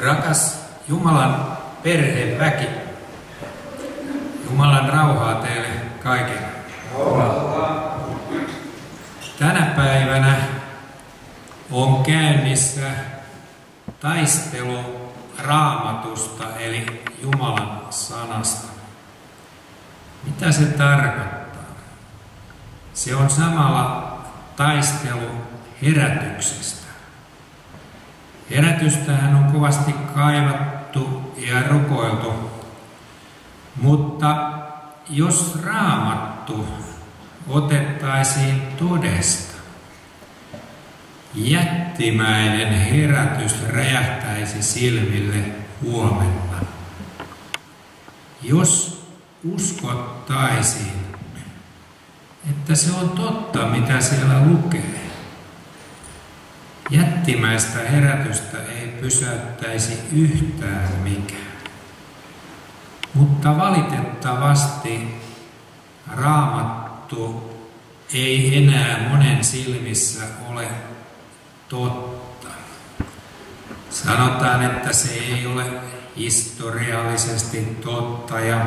Rakas Jumalan perheväki, Jumalan rauhaa teille kaikille. Tänä päivänä on käynnissä taistelu Raamatusta eli Jumalan sanasta. Mitä se tarkoittaa? Se on samalla taistelu herätyksestä. Herätystähän on kovasti kaivattu ja rukoiltu, mutta jos Raamattu otettaisiin todesta, jättimäinen herätys räjähtäisi silmille huomenna. Jos uskottaisiin, että se on totta, mitä siellä lukee, jättimäistä herätystä ei pysäyttäisi yhtään mikään. Mutta valitettavasti Raamattu ei enää monen silmissä ole totta. Sanotaan, että se ei ole historiallisesti totta ja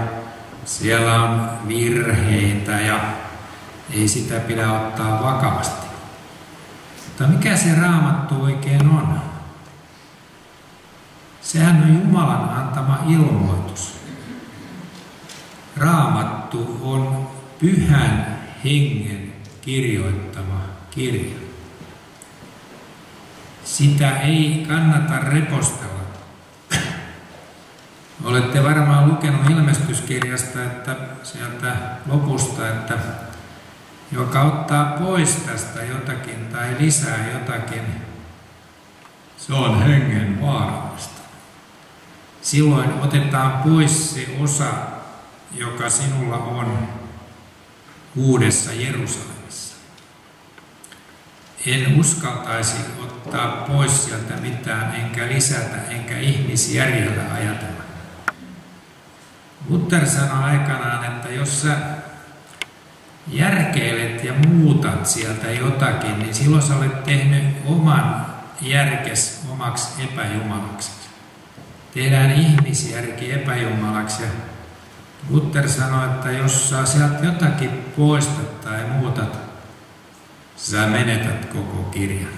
siellä on virheitä ja ei sitä pidä ottaa vakavasti. Mutta mikä se Raamattu oikein on? Sehän on Jumalan antama ilmoitus. Raamattu on Pyhän Hengen kirjoittama kirja. Sitä ei kannata repostella. Olette varmaan lukenut ilmestyskirjasta, että sieltä lopusta, että joka ottaa pois tästä jotakin tai lisää jotakin, se on hengen vaarallista. Silloin otetaan pois se osa, joka sinulla on Uudessa Jerusalemissa. En uskaltaisi ottaa pois sieltä mitään, enkä lisätä, enkä ihmisjärjellä ajatella. Luther sanoi aikanaan, että jos sä järkeilet ja muutat sieltä jotakin, niin silloin sä olet tehnyt oman järkes omaksi epäjumalaksi. Tehdään ihmisjärki epäjumalaksi. Ja Luther sanoi, että jos sä sieltä jotakin poistat tai muutat, sä menetät koko kirjan.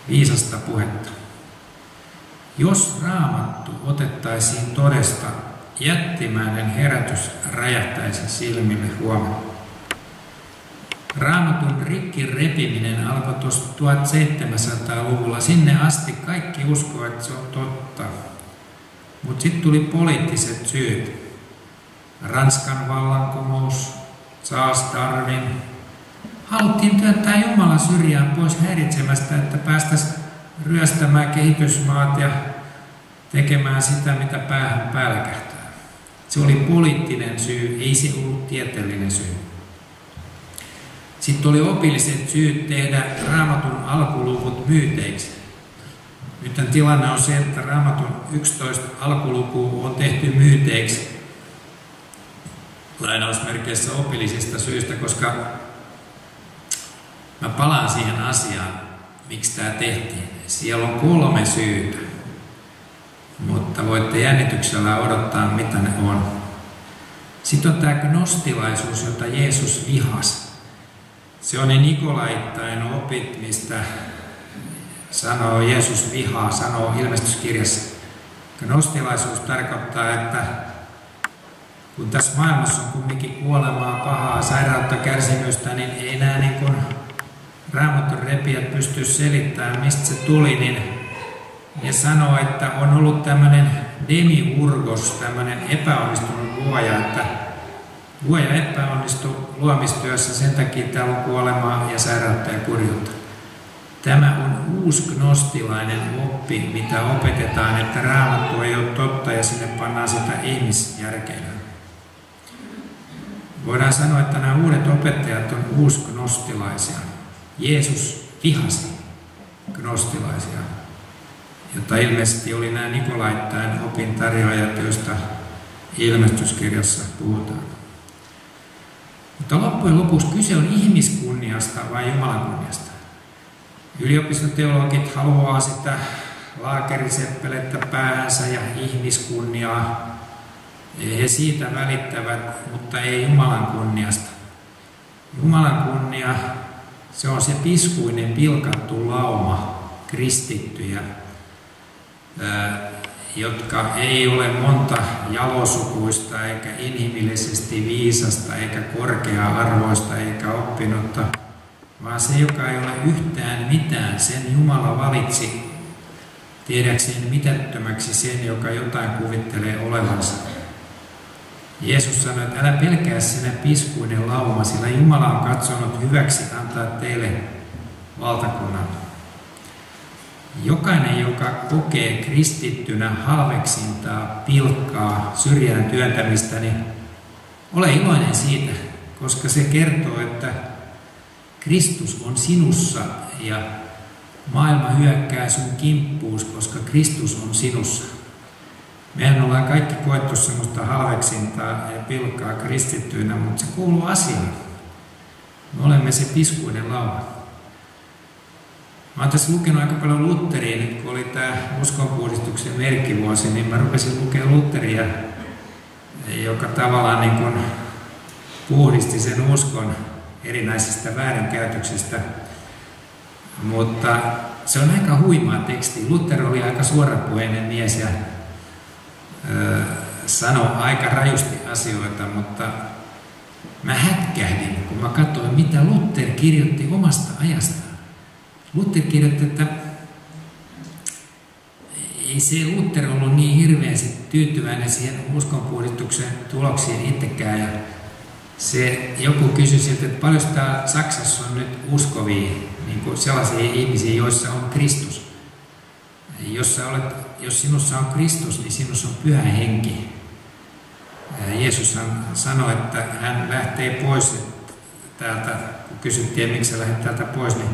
Viisasta puhetta. Jos Raamattu otettaisiin todesta, jättimäinen herätys räjähtäisi silmille huomenna. Raamatun rikki repiminen alkoi tuossa 1700-luvulla. Sinne asti kaikki uskoo, että se on totta. Mutta sitten tuli poliittiset syyt. Ranskan vallankumous, Charles Darwin. Haluttiin työntää Jumala syrjään pois häiritsemästä, että päästäisiin ryöstämään kehitysmaat ja tekemään sitä, mitä päähän pälkähtää. Se oli poliittinen syy, ei se ollut tieteellinen syy. Sitten oli opilliset syyt tehdä Raamatun alkuluvut myyteiksi. Nyt tilanne on se, että Raamatun 11 alkuluku on tehty myyteiksi lainausmerkeissä opillisista syistä, koska mä palaan siihen asiaan, miksi tämä tehtiin. Siellä on 3 syytä, mutta voitte jännityksellä odottaa, mitä ne on. Sitten on tämä gnostilaisuus, jota Jeesus vihasi. Se on ne Nikolaittain opit, mistä sanoo Jeesus vihaa, sanoo ilmestyskirjassa. Gnostilaisuus tarkoittaa, että kun tässä maailmassa on kumminkin kuolemaa, pahaa, sairautta, kärsimystä, niin ei nämä niin kuin Raamatun repijät pysty selittämään, mistä se tuli, niin ne sanoo, että on ollut tämmöinen demiurgos, tämmöinen epäonnistunut luoja, että luoja epäonnistui luomistyössä, sen takia täällä on kuolemaa ja sairautta ja kurjuutta. Tämä on uusgnostilainen oppi, mitä opetetaan, että Raamattu ei ole totta ja sinne pannaan sitä ihmisjärkeilyä. Voidaan sanoa, että nämä uudet opettajat on uusgnostilaisia. Jeesus vihasi gnostilaisia, jota ilmeisesti oli nämä Nikolaittain opintarjoajat, joista ilmestyskirjassa puhutaan. Mutta loppujen lopuksi kyse on ihmiskunniasta vai Jumalan kunniasta. Yliopistoteologit haluaa sitä laakeriseppelettä päänsä ja ihmiskunniaa. He siitä välittävät, mutta ei Jumalan kunniasta. Jumalan kunnia, se on se piskuinen pilkattu lauma kristittyjä, jotka ei ole monta jalosukuista eikä inhimillisesti viisasta eikä korkea-arvoista eikä oppinutta, vaan se, joka ei ole yhtään mitään, sen Jumala valitsi tiedäkseen mitättömäksi sen, joka jotain kuvittelee olevansa. Jeesus sanoi, että älä pelkää sinä piskuinen lauma, sillä Jumala on katsonut hyväksi antaa teille valtakunnan. Jokainen, joka kokee kristittynä halveksintaa, pilkkaa, syrjään työntämistä, niin ole iloinen siitä, koska se kertoo, että Kristus on sinussa ja maailma hyökkää sun kimppuus, koska Kristus on sinussa. Mehän ollaan kaikki koettu semmoista halveksintaa ja pilkkaa kristittyinä, mutta se kuuluu asiaan. Me olemme se piskuinen lauma. Mä oon tässä lukenut aika paljon Lutheria, nyt kun oli tämä uskonpuhdistuksen merkkivuosi, niin mä rupesin lukemaan Lutheria, joka tavallaan niin kuin puhdisti sen uskon erinäisistä väärinkäytöksistä. Mutta se on aika huimaa tekstiä. Luther oli aika suorapuheinen mies ja sanoi aika rajusti asioita, mutta mä hätkähdin, kun mä katsoin, mitä Luther kirjoitti omasta ajastaan. Luther kirjoitti, että ei se Luther ollut niin hirveän tyytyväinen siihen uskonpuhdistuksen tuloksiin itsekään. Ja se joku kysyi siltä, että paljon täällä Saksassa on nyt uskovia, niin kuin sellaisia ihmisiä, joissa on Kristus. Jos sinussa on Kristus, niin sinussa on Pyhä Henki. Jeesus sanoi, että hän lähtee pois täältä, kun kysyttiin, miksi sä lähdet täältä pois, niin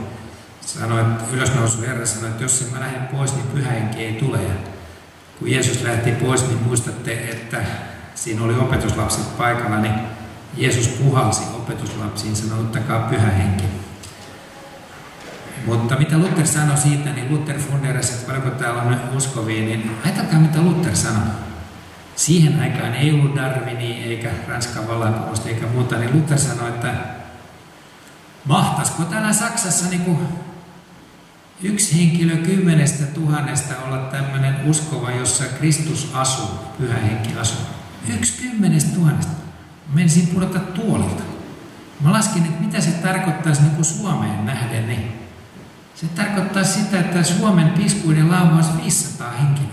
sanoi, että ylösnousu Herra sanoi, että jos mä lähden pois, niin Pyhä Henki ei tule. Ja kun Jeesus lähti pois, niin muistatte, että siinä oli opetuslapset paikalla, niin Jeesus puhalsi opetuslapsiin, sanoi, ottakaa Pyhä Henki. Mutta mitä Luther sanoi siitä, niin Luther funderasi, että paljonko täällä on uskovia, niin ajatelkaa mitä Luther sanoi. Siihen aikaan ei ollut Darwinia eikä Ranskan vallankumousta eikä muuta, niin Luther sanoi, että mahtaisiko täällä Saksassa niin kuin yksi henkilö 10 000 olla tämmöinen uskova, jossa Kristus asuu, Pyhä Henki asuu. 1 10 000. Menisin pudota tuolilta. Mä laskin, että mitä se tarkoittaisi niin kuin Suomeen nähden, niin se tarkoittaa sitä, että Suomen piskuinen lauma olisi 500 henkilöä.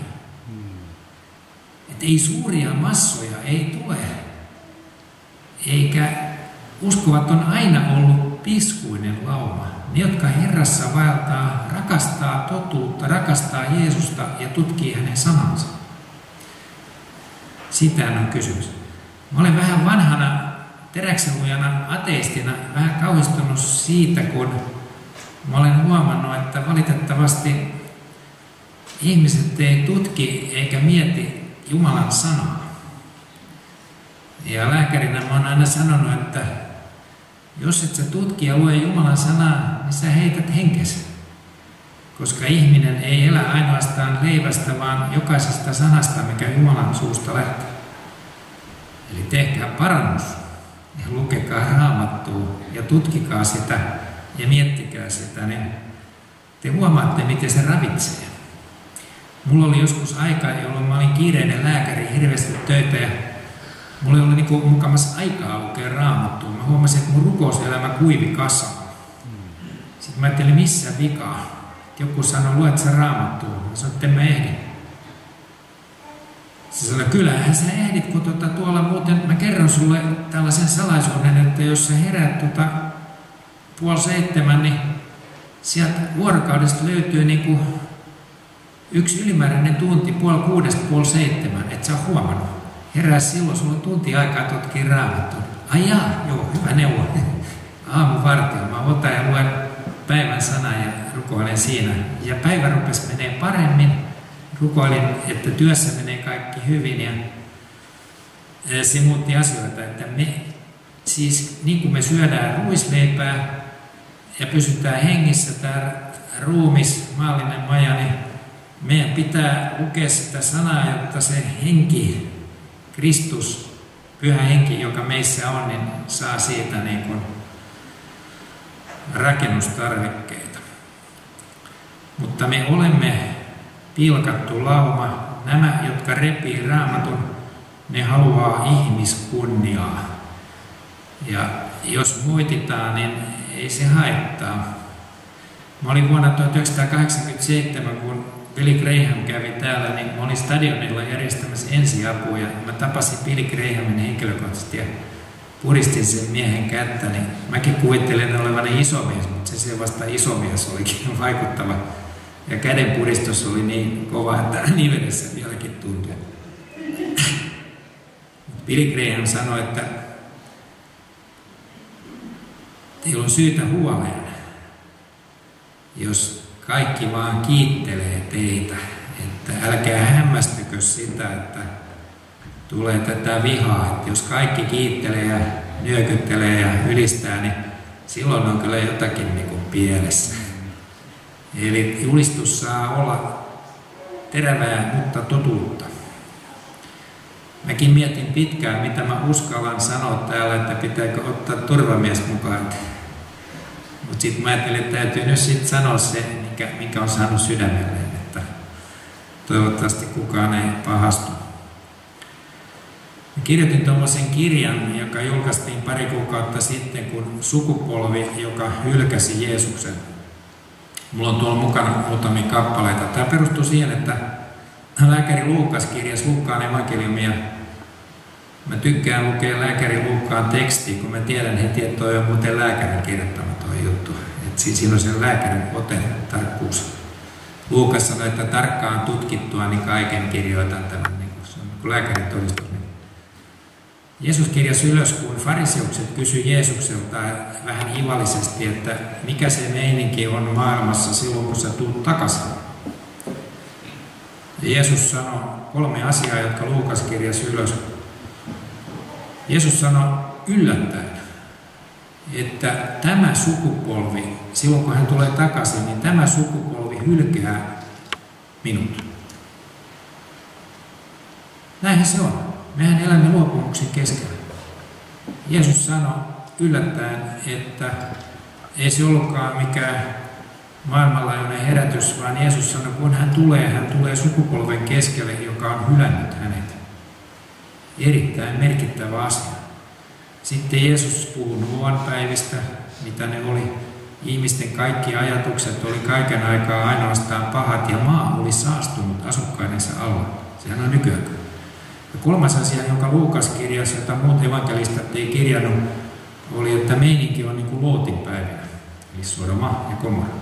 Että ei suuria massoja ei tule. Eikä uskovat on aina ollut piskuinen lauma. Ne, jotka Herrassa vaeltaa, rakastaa totuutta, rakastaa Jeesusta ja tutkii hänen sanansa. Sitä on kysymys. Mä olen vähän vanhana teräksenlujana ateistina vähän kauhistunut siitä, kun mä olen huomannut, että valitettavasti ihmiset ei tutki eikä mieti Jumalan sanaa. Ja lääkärinä mä oon aina sanonut, että jos et sä tutki ja lue Jumalan sanaa, niin sä heität henkesi. Koska ihminen ei elä ainoastaan leivästä, vaan jokaisesta sanasta, mikä Jumalan suusta lähtee. Eli tehkää parannus ja lukekaa Raamattua ja tutkikaa sitä ja miettikää sitä, niin te huomaatte, miten se ravitsee. Mulla oli joskus aika, jolloin mä olin kiireinen lääkäri, hirveästi töitä ja mulla oli niin mukamassa aikaa lukea Raamattua. Mä huomasin, että mun rukouselämä kuivi kasaan. Sitten mä ajattelin, missä vikaa. Joku sanoi, luet sä Raamattua. Mä sanoin, että en mä ehdi. Se sanoi, kyllähän sä ehdit, kun tuolla muuten, mä kerron sulle tällaisen salaisuuden, että jos sä heräät 6:30, niin sieltä vuorokaudesta löytyy niinku yksi ylimääräinen tunti 6:30, et sä oo huomannut. Herää silloin, sulla on tunti aikaa tutkia Raamattua. Ai jaa, joo, hyvä neuvo. Aamuvartio, mä otan ja luen päivän sanan ja rukoilen siinä. Ja päivä rupesi menee paremmin. Rukoilin, että työssä menee kaikki hyvin ja se muutti asioita, että me siis niin kuin me syödään ruisleipää ja pysytään hengissä, tämä ruumis, maallinen maja, niin Meidän pitää lukea sitä sanaa, jotta se henki, Kristus, pyhä henki, joka meissä on, niin saa siitä niin kuin rakennustarvikkeita. Mutta me olemme pilkattu lauma. Nämä, jotka repii Raamatun, ne haluaa ihmiskunniaa. Ja jos moititaan, niin ei se haittaa. Mä olin vuonna 1987, kun Billy Graham kävi täällä, niin mä olin stadionilla järjestämässä ensiapua ja mä tapasin Billy Grahamin henkilökohtaisesti ja puristin sen miehen kättä, niin mäkin kuvittelen olevani isomies, mutta se vasta isomies olikin vaikuttava. Ja käden puristus oli niin kova, että nivelessä vieläkin tuntui. Billy Graham sanoi, että teillä on syytä huoleen, jos kaikki vaan kiittelee teitä, että älkää hämmästykö sitä, että tulee tätä vihaa, että jos kaikki kiittelee ja nyökyttelee ja ylistää, niin silloin on kyllä jotakin niin kuin pielessä. Eli julistus saa olla terävää, mutta totuutta. Mäkin mietin pitkään, mitä mä uskallan sanoa täällä, että pitääkö ottaa turvamies mukaan. Mutta sitten mä ajattelin, että täytyy nyt sitten sanoa se, minkä on saanut sydämelleen, että toivottavasti kukaan ei pahastu. Mä kirjoitin tuollaisen kirjan, joka julkaistiin pari kuukautta sitten, kun sukupolvi, joka hylkäsi Jeesuksen. Mulla on tuolla mukana muutamia kappaleita. Tämä perustuu siihen, että lääkäri Luukas kirjasi Luukkaan evankeliumia. Mä tykkään lukea lääkäri Luukkaan tekstiin, kun mä tiedän heti, että toi on muuten lääkärin kirjoittama toi juttu. Et siinä on se lääkärin ote, tarkkuus. Luukas sanoi, että tarkkaan tutkittua, niin kaiken kirjoitan tämän. Niin se on lääkärin todistus. Jeesus kirjasi ylös, kun fariseukset kysyi Jeesukselta vähän ivallisesti, että mikä se meininki on maailmassa silloin, kun sä tuut takaisin. Ja Jeesus sanoi 3 asiaa, jotka Luukas kirjasi ylös. Jeesus sanoi yllättäen, että tämä sukupolvi, silloin kun hän tulee takaisin, niin tämä sukupolvi hylkää minut. Näinhän se on. Mehän elämme luopumuksen keskellä. Jeesus sanoi yllättäen, että ei se ollutkaan mikään maailmanlaajuinen herätys, vaan Jeesus sanoi, kun hän tulee sukupolven keskelle, joka on hylännyt hänet. Erittäin merkittävä asia. Sitten Jeesus puhui Noan päivistä, mitä ne oli. Ihmisten kaikki ajatukset oli kaiken aikaa ainoastaan pahat ja maa oli saastunut asukkaidensa alla. Sehän on nykyään. Ja 3. asia, jonka Luukas kirjasi, jota muut evankelistat ei kirjannut, oli, että meininki on niin kuin Lootin päivinä, eli Sodoma ja Gomorra.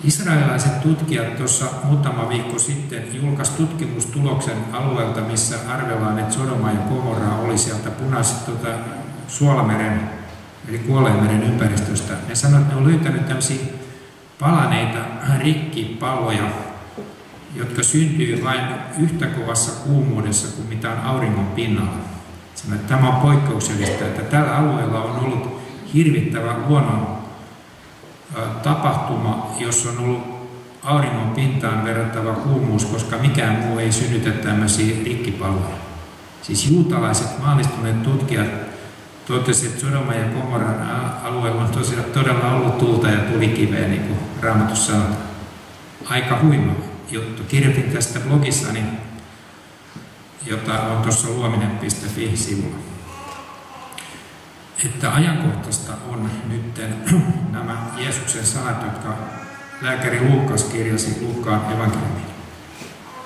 Israelilaiset tutkijat tuossa muutama viikko sitten julkaisivat tutkimustuloksen alueelta, missä arvellaan, että Sodoma ja Gomorra oli sieltä Suolameren, eli Kuolleenmeren ympäristöstä. Ne sanoivat, että ne on löytänyt tämmöisiä palaneita rikkipalloja, jotka syntyy vain yhtä kovassa kuumuudessa kuin mitä on auringon pinnalla. Tämä on poikkeuksellista, että tällä alueella on ollut hirvittävä luonnon tapahtuma, jossa on ollut auringon pintaan verrattava kuumuus, koska mikään muu ei synnytä tämmöisiä rikkipalloja. Siis juutalaiset maallistuneet tutkijat totesivat, että Sodoma ja Gomorran alueella on todella ollut tulta ja tulikiveä, niin kuin Raamatussa sanotaan. Aika huima juttu. Kirjoitin tästä blogissani, jota on tuossa luominen.fi-sivulla. Että ajankohtaista on nyt nämä Jeesuksen sanat, jotka lääkäri Luukas kirjasi Luukkaan evankeliumiin.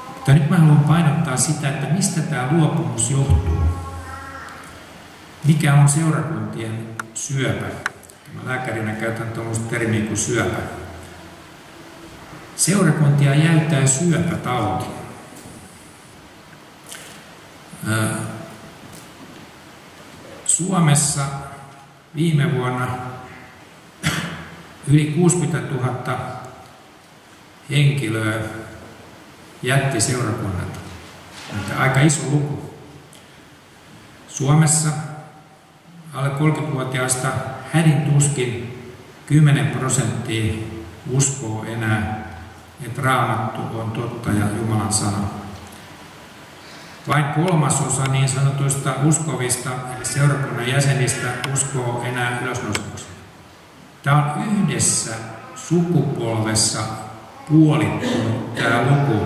Mutta nyt mä haluan painottaa sitä, että mistä tämä luopumus johtuu. Mikä on seurakuntien syöpä? Mä lääkärinä käytän tuollaista termiä kuin syöpä. Seurakuntia jäytää syöpätauti. Suomessa viime vuonna yli 60 000 henkilöä jätti seurakunnat. Aika iso luku. Suomessa alle 30-vuotiaista hädin tuskin 10% uskoo enää että Raamattu on totta ja Jumalan sana. Vain 1/3 niin sanotuista uskovista, eli seurakunnan jäsenistä, uskoo enää ylösnousemukseen. Tämä on yhdessä sukupolvessa puolittunut tämä luku.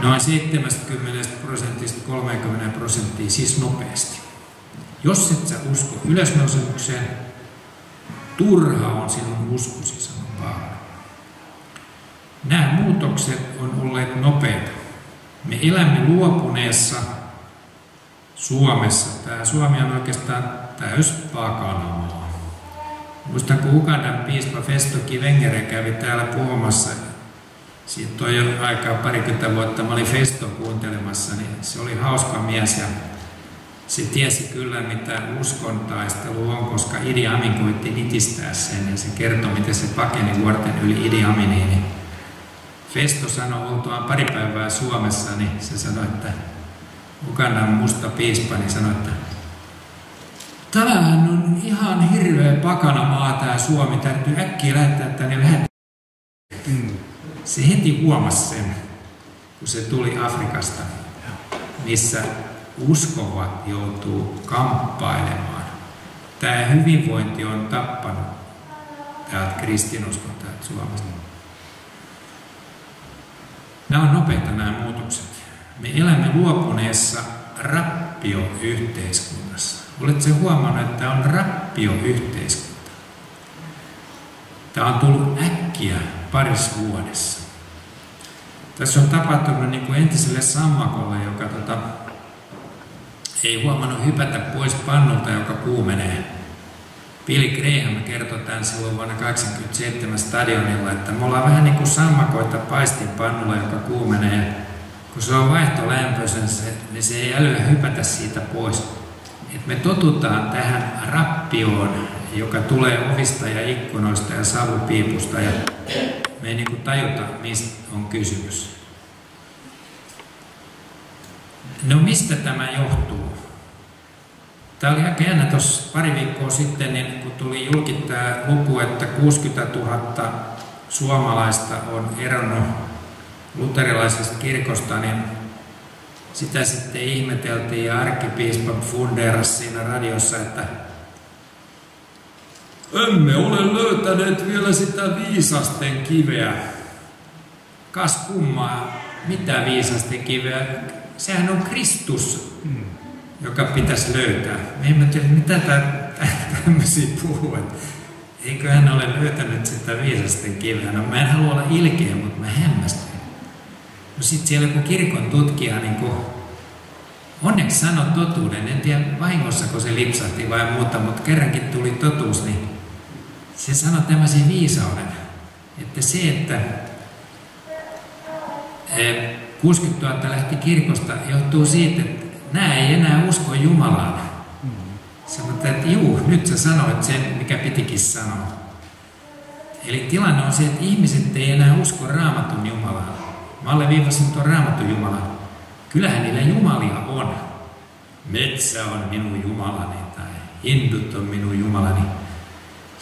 Noin 70% 30%, siis nopeasti. Jos et sä usko ylösnousemukseen, turha on sinun uskosi, sanoo Paavali. Nämä muutokset on olleet nopeita. Me elämme luopuneessa Suomessa. Tämä Suomi on oikeastaan täys pakanamaa. Muistan, kun Ugandan piispa Festo Kivengere kävi täällä puhumassa, siitä on jo aikaa 20 vuotta, mä olin Festo kuuntelemassa, niin se oli hauska mies ja se tiesi kyllä, mitä uskon taistelu on, koska Idi Amin koitti nitistää sen ja se kertoi, miten se pakeni vuorten yli Idi Aminiin. Festo sanoi oltuaan pari päivää Suomessa, niin se sanoi, että Ugandan musta piispa, niin sanoi, että tämähän on ihan hirveä pakanamaa tää Suomi, täytyy äkkiä lähettää tänne vähän. Se heti huomasi sen, kun se tuli Afrikasta, missä uskovat joutuu kamppailemaan. Tämä hyvinvointi on tappanut täältä kristinuskon täältä Suomesta. Nämä on nopeita nämä muutokset. Me elämme luopuneessa rappioyhteiskunnassa. Oletko huomannut, että tämä on rappioyhteiskunta? Tämä on tullut äkkiä parissa vuodessa. Tässä on tapahtunut niin kuin entiselle sammakolle, joka ei huomannut hypätä pois pannulta, joka kuumenee. Billy Graham kertoi tämän silloin vuonna 1987 stadionilla, että me ollaan vähän niin kuin sammakoita paistinpannulla, joka kuumenee. Kun se on vaihtolämpöisen, niin se ei älyä hypätä siitä pois. Et me totutaan tähän rappioon, joka tulee ovista ja ikkunoista ja savupiipusta, ja me ei niin kuin tajuta, mistä on kysymys. No mistä tämä johtuu? Tämä oli aika jännä tuossa pari viikkoa sitten, niin kun tuli julki tämä luku, että 60 000 suomalaista on eronnut luterilaisesta kirkosta, niin sitä sitten ihmeteltiin ja arkkipiispa fundeerasi siinä radiossa, että emme ole löytäneet vielä sitä viisasten kiveä. Kas kummaa, mitä viisasten kiveä? Sehän on Kristus, joka pitäisi löytää. Me emme tiedä, mitä tämmöisiä puhuu. Eikö hän ole löytänyt sitä viisasten kiveä? No mä en halua olla ilkeä, mutta mä hämmästyn. No sit siellä kun kirkon tutkija niin kun onneksi sanoi totuuden, en tiedä vahingossako se lipsahti vai muuta, mutta kerrankin tuli totuus, niin se sanoi tämmöisen viisauden, että se, että 60 000 lähti kirkosta, johtuu siitä, että nämä ei enää usko Jumalaan. Sanotaan, että juu, nyt sä sanoit sen, mikä pitikin sanoa. Eli tilanne on se, että ihmiset ei enää usko Raamatun Jumalaan. Mä alleviivasin tuon Raamatun Jumalan. Kyllähän niillä jumalia on. Metsä on minun jumalani tai hindut on minun jumalani.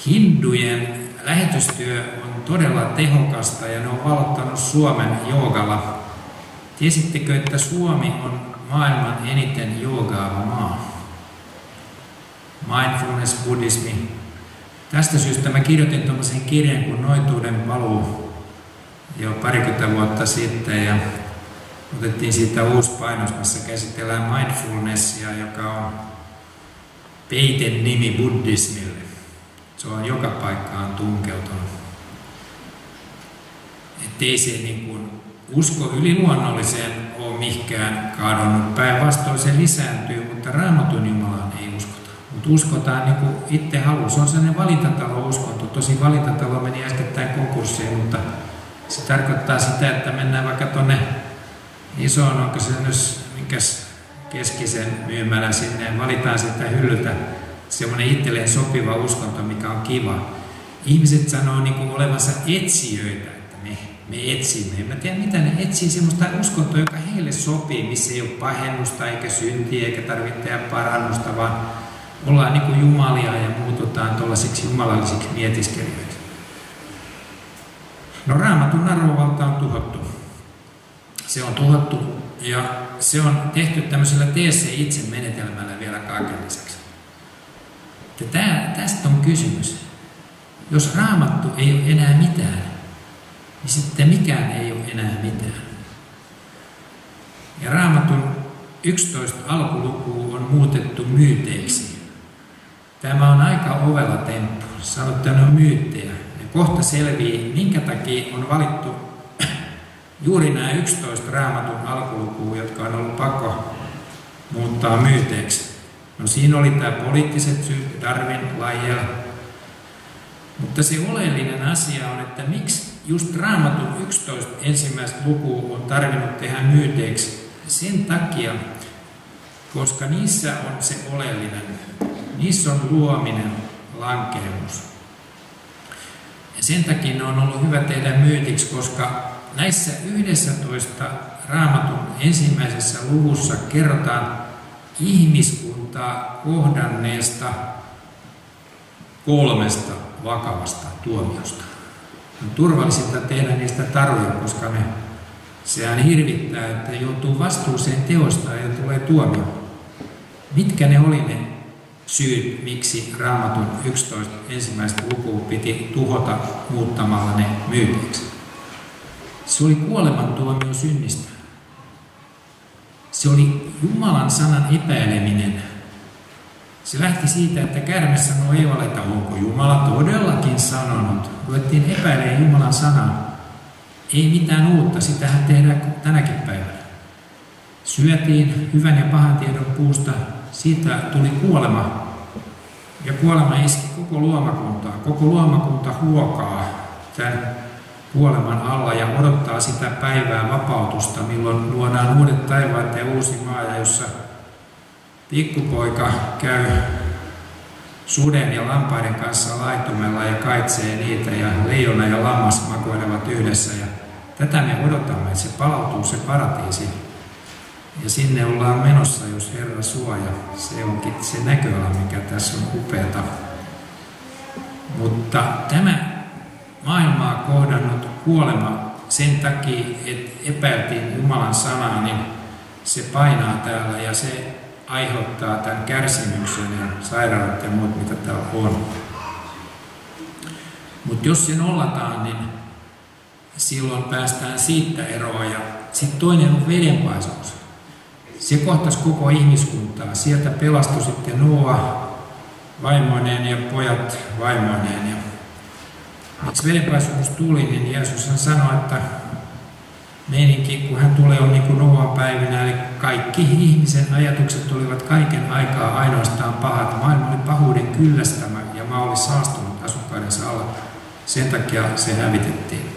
Hindujen lähetystyö on todella tehokasta ja ne on valottanut Suomen joogalla. Tiesittekö, että Suomi on maailman eniten joogaava maa? Mindfulness-buddhismi. Tästä syystä mä kirjoitin tuommoisen kirjan kuin Noituuden paluu jo 20 vuotta sitten ja otettiin siitä uusi painos, missä käsitellään mindfulnessia, joka on peiten nimi buddhismille. Se on joka paikkaan tunkeutunut. Ettei se niin kuin usko yliluonnolliseen ole mihinkään kadonnut. Päinvastoin se lisääntyy, mutta Raamatun Jumalaan ei uskota. Mutta uskotaan niin kuin itse haluaa. Se on sellainen valintatalo-uskonto. Tosin valintatalo meni äskettäin konkurssiin, mutta se tarkoittaa sitä, että mennään vaikka tuonne isoon, onko se nyt mikäs keskisen myymälä sinne ja valitaan sitä hyllyltä semmoinen itselleen sopiva uskonto, mikä on kiva. Ihmiset sanoo niin kuin olevansa etsijöitä, että me etsimme. En mä tiedä, mitä ne etsii semmoista uskontoa, joka heille sopii, missä ei ole pahennusta eikä syntiä eikä tarvitse tehdä parannusta, vaan ollaan niin kuin jumalia ja muututaan tuollaisiksi jumalallisiksi mietiskelijöiksi. No Raamatun arvovalta on tuhottu. Se on tuhottu ja se on tehty tämmöisellä tee se itse menetelmällä vielä kaiken lisäksi. Tästä on kysymys. Jos Raamattu ei ole enää mitään, niin sitten mikään ei ole enää mitään. Ja Raamatun 11 alkuluku on muutettu myyteiksi. Tämä on aika ovela temppu. Sanottu, että ne on myyttejä. Ja kohta selvii, minkä takia on valittu juuri nämä 11 Raamatun alkulukua, jotka on ollut pakko muuttaa myyteiksi. No siinä oli tämä poliittiset syyt, Darwin, Lyell. Mutta se oleellinen asia on, että miksi just Raamatun 11 ensimmäistä lukua on tarvinnut tehdä myyteiksi. Sen takia, koska niissä on se oleellinen. Niissä on luominen, lankeemus. Ja sen takia ne on ollut hyvä tehdä myytiksi, koska näissä 11 Raamatun ensimmäisessä luvussa kerrotaan ihmiskuntaa kohdanneesta 3 vakavasta tuomiosta. On turvallisinta tehdä niistä taruja, koska sehän hirvittää, että joutuu vastuuseen teosta ja tulee tuomio. Mitkä ne oli ne syyt, miksi Raamatun 11 ensimmäistä lukua piti tuhota muuttamalla ne myytiksi? Se oli kuolemantuomio synnistä. Se oli Jumalan sanan epäileminen. Se lähti siitä, että käärme sanoi Eevalle, että onko Jumala todellakin sanonut. Ruvettiin epäilemään Jumalan sanaa. Ei mitään uutta, sitähän tehdään tänäkin päivänä. Syötiin hyvän ja pahan tiedon puusta, siitä tuli kuolema. Ja kuolema iski koko luomakuntaa. Koko luomakunta huokaa tämän kuoleman alla ja odottaa sitä päivää vapautusta, milloin luodaan uudet taivaat ja uusi maa, jossa pikkupoika käy suden ja lampaiden kanssa laitumella ja kaitsee niitä ja leijona ja lammas makoilevat yhdessä. Ja tätä me odotamme, että se palautuu se paratiisi. Ja sinne ollaan menossa, jos Herra suoja. Se onkin se näköala, mikä tässä on upeata. Mutta tämä maailmaa kohdannut kuolema sen takia, että epäiltiin Jumalan sanaa, niin se painaa täällä ja se aiheuttaa tämän kärsimyksen ja sairaudet ja muut, mitä täällä on. Mutta jos se nollataan, niin silloin päästään siitä eroon. Ja sitten toinen on vedenpaisumus. Se kohtasi koko ihmiskuntaa. Sieltä pelastui sitten Noa vaimoineen ja pojat vaimoineen. Ja miksi vedenpaisumus tuli, niin Jeesus sanoi, että meininki, kun hän tulee, on niin kuin Noan päivinä, eli kaikki ihmisen ajatukset olivat kaiken aikaa ainoastaan pahat. Maailma oli pahuuden kyllästämä ja maa oli saastunut asukkaidensa alla. Sen takia se hävitettiin.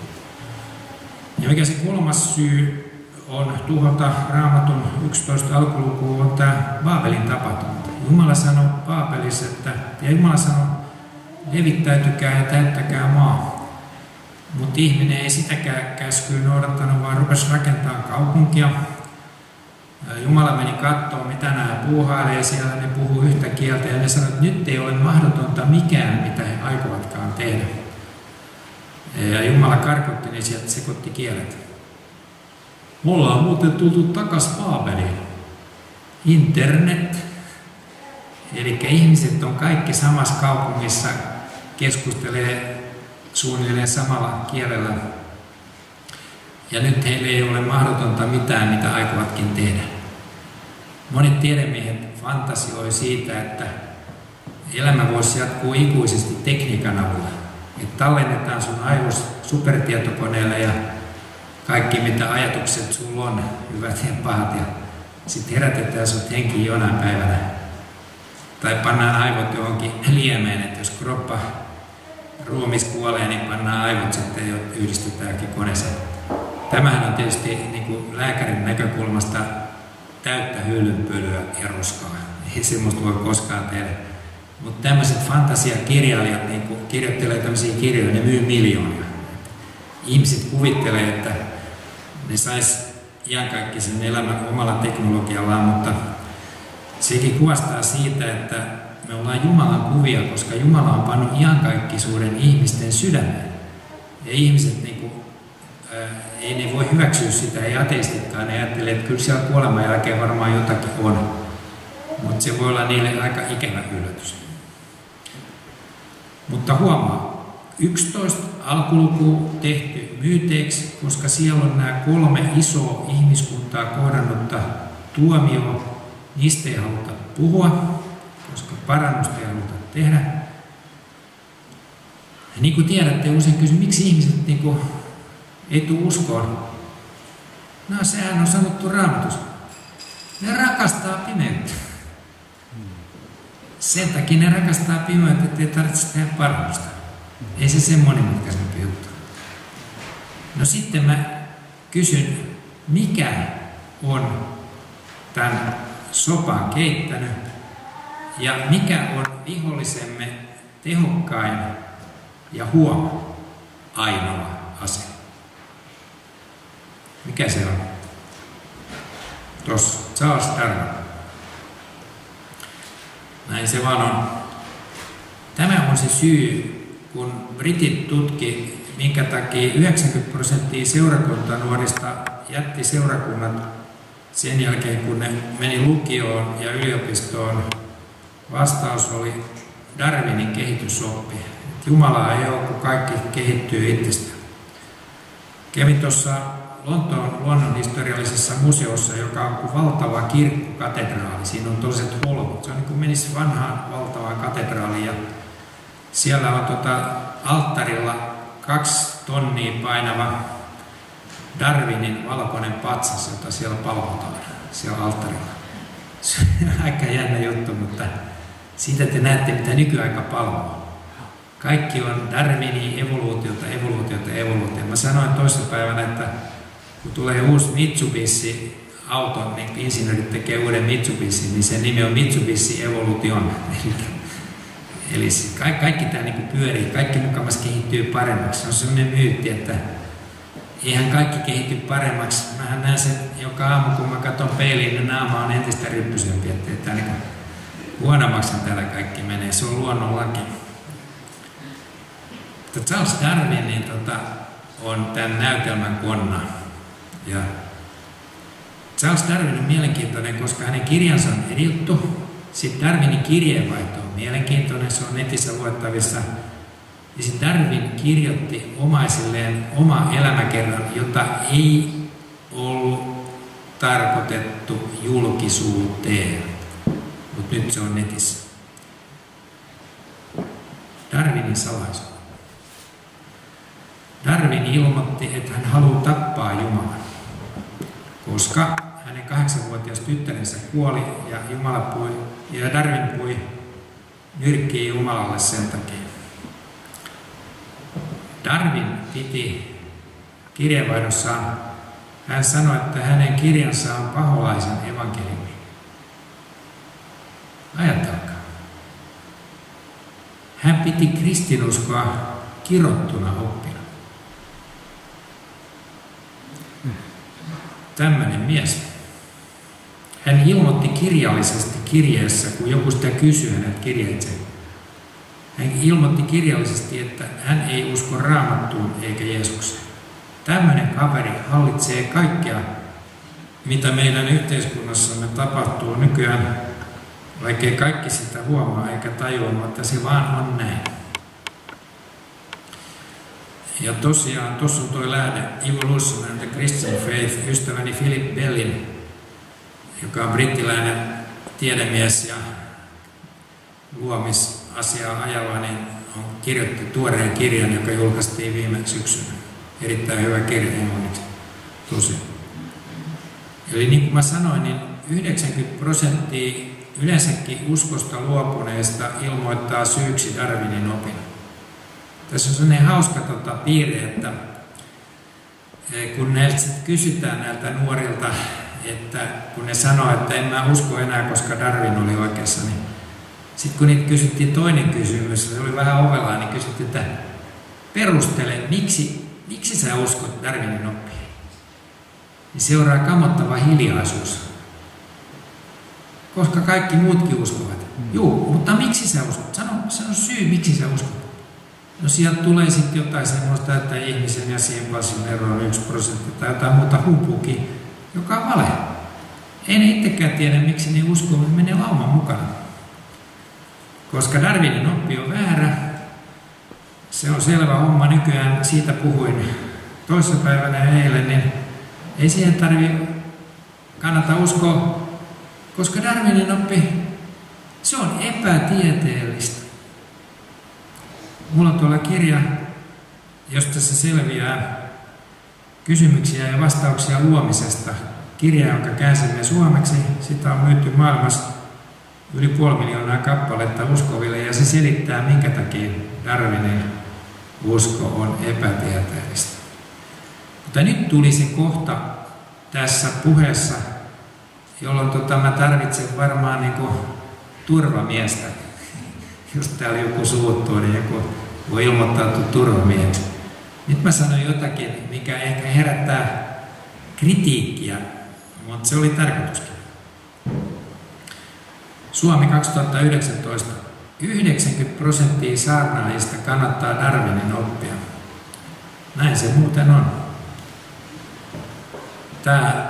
Ja mikä se kolmas syy on tuhota Raamatun 11 alkulukuun, on tämä Baabelin tapahtuma. Jumala sanoi Baabelissa, ja Jumala sanoi, levittäytykää ja täyttäkää maa. Mutta ihminen ei sitäkään käskyä noudattanut, vaan rupesi rakentamaan kaupunkia. Jumala meni katsomaan, mitä nämä puuhailee siellä, ne puhuu yhtä kieltä ja ne sanoi, että nyt ei ole mahdotonta mikään, mitä he aikovatkaan tehdä. Ja Jumala karkotti ne sieltä, sekoitti kielet. Me ollaan muuten tultu takas Baabeliin. Internet. Eli ihmiset on kaikki samassa kaupungissa, keskustelee suunnilleen samalla kielellä. Ja nyt heille ei ole mahdotonta mitään, mitä aikovatkin tehdä. Monet tiedemiehet fantasioi siitä, että elämä voisi jatkuu ikuisesti tekniikan avulla. Että tallennetaan sun aivos supertietokoneelle ja kaikki mitä ajatukset sulla on, hyvät ja pahat. Ja sitten herätetään sut henkiin jonain päivänä. Tai pannaan aivot johonkin liemeen, että jos kroppa ruumis kuolee, niin pannaan aivot sitten ja yhdistetäänkin koneeseen. Tämähän on tietysti niin kuin lääkärin näkökulmasta täyttä hyllypölyä ja roskaa. Ei semmoista voi koskaan tehdä. Mutta tämmöiset fantasiakirjailijat niin kirjoittelee tämmöisiä kirjoja, ne myy miljoonia. Ihmiset kuvittelee, että ne sais iankaikkisen elämän omalla teknologiallaan, mutta sekin kuvastaa siitä, että me ollaan Jumalan kuvia, koska Jumala on pannut iankaikkisuuden ihmisten sydämeen. Ja ihmiset niin ei ne voi hyväksyä sitä, ei ateistitkaan, ne ajattelee, että kyllä siellä kuoleman jälkeen varmaan jotakin on, mutta se voi olla niille aika ikävä yllätys. Mutta huomaa, 11 alkuluku tehty myyteeksi, koska siellä on nämä 3 isoa ihmiskuntaa kohdannutta tuomioon, niistä ei haluta puhua, koska parannusta ei haluta tehdä. Ja niin kuin tiedätte, usein kysyn, miksi ihmiset ei tule uskoon. No sehän on sanottu Raamatussa. Ne rakastaa pimeyttä. Sen takia ne rakastaa pimeyttä, ettei tarvitse tehdä parannusta. Ei se sen monimutkaisempi juttu. No sitten mä kysyn, mikä on tämän sopan keittänyt ja mikä on vihollisemme tehokkain ja ainoa ase. Mikä se on? Tuossa Charles Darwin. Näin se vaan on. Tämä on se syy, kun britit tutki, minkä takia 90% seurakuntanuorista jätti seurakunnat sen jälkeen, kun ne meni lukioon ja yliopistoon. Vastaus oli Darwinin kehitysoppi. Jumalaa ei ole, kun kaikki kehittyy itsestään. Kävin tuossa Lontoon luonnonhistoriallisessa museossa, joka on kuin valtava kirkkokatedraali. Siinä on toiset holvot. Se on niin kuin menisi vanhaan valtavaan katedraaliin. Ja siellä on alttarilla 2 tonnia painava Darwinin valkoinen patsas, jota siellä palvotaan siellä alttarilla. Se on aika jännä juttu, mutta siitä te näette, mitä nykyaika palvoo. Kaikki on Darwinin evoluutiota. Mä sanoin toissapäivänä, että kun tulee uusi Mitsubishi-auto, niin insinöörit tekee uuden Mitsubishi, niin sen nimi on Mitsubishi Evolution. Eli kaikki tämä niin pyörii, kaikki mukavasti kehittyy paremmaksi. Se on sellainen myytti, että eihän kaikki kehity paremmaksi. Mähän näen sen joka aamu, kun mä katson peiliin, niin naama on entistä ryppysempi, että niin huonommaksi täällä kaikki menee. Se on luonnonlaki. Charles Darwin niin on tämän näytelmän konna. Ja Charles Darwin on mielenkiintoinen, koska hänen kirjansa on eri juttu. Sitten Darwinin kirjeenvaihto on mielenkiintoinen, se on netissä luettavissa. Ja sitten Darwin kirjoitti omaisilleen oma elämäkerran, jota ei ollut tarkoitettu julkisuuteen. Mutta nyt se on netissä. Darwinin salaisuus. Darwin ilmoitti, että hän haluaa tappaa Jumalan, koska hänen 8-vuotias tyttärensä kuoli ja Darwin pui nyrkkiä Jumalalle sen takia. Darwin piti kirjeenvaihdossaan, hän sanoi, että hänen kirjansa on paholaisen evankeliumi. Ajatelkaa. Hän piti kristinuskoa kirottuna oppina. Tämmöinen mies. Hän ilmoitti kirjallisesti kirjeessä, kun joku sitä kysyi hänet kirjeitse. Hän ilmoitti kirjallisesti, että hän ei usko Raamattuun eikä Jeesukseen. Tämmöinen kaveri hallitsee kaikkea, mitä meidän yhteiskunnassamme tapahtuu nykyään, vaikkei kaikki sitä huomaa eikä tajua, mutta se vaan on näin. Ja tosiaan, tuossa on tuo lähde Evolution and the Christian Faith, ystäväni Philip Bellin, joka on brittiläinen tiedemies ja luomisasiaa ajava, niin on kirjoitti tuoreen kirjan, joka julkaistiin viime syksynä. Erittäin hyvä kirja englanniksi. Tosiaan. Eli niin kuin mä sanoin, niin 90% yleensäkin uskosta luopuneista ilmoittaa syyksi Darwinin opin. Tässä on sellainen hauska piirre, että kun näiltä kysytään näiltä nuorilta, että kun ne sanoo, että en mä usko enää, koska Darwin oli oikeassa, niin sitten kun niitä kysyttiin toinen kysymys, se oli vähän ovelaa, niin kysyttiin, että perustele, miksi sä uskot Darwinin oppiin? Niin seuraa kammottava hiljaisuus. Koska kaikki muutkin uskovat. Juu, mutta miksi sä uskot? Sano syy, miksi sä uskot. No sieltä tulee sitten jotain semmoista, että ihmisen ja simpanssin ero on 1% tai jotain muuta humpuukin, joka on vale. Ei ne itsekään tiedä, miksi ne uskoo, että menee lauman mukana. Koska Darwinin oppi on väärä, se on selvä homma nykyään, siitä puhuin toissapäivänä ja eilen, niin ei siihen kannata uskoa, koska Darwinin oppi, se on epätieteellistä. Mulla on tuolla kirja, josta se selviää kysymyksiä ja vastauksia luomisesta. Kirja, jonka käänsimme suomeksi, sitä on myyty maailmassa yli 500 000 kappaletta uskoville, ja se selittää, minkä takia Darwinin usko on epätieteellistä. Mutta nyt tuli se kohta tässä puheessa, jolloin mä tarvitsen varmaan niin kuin turvamiestä. Just täällä joku suuttuu, niin joku voi ilmoittautua turvamieheksi. Nyt mä sanon jotakin, mikä ehkä herättää kritiikkiä, mutta se oli tarkoituskin. Suomi 2019. 90% saarnaajista kannattaa Darwinin oppia. Näin se muuten on. Tämä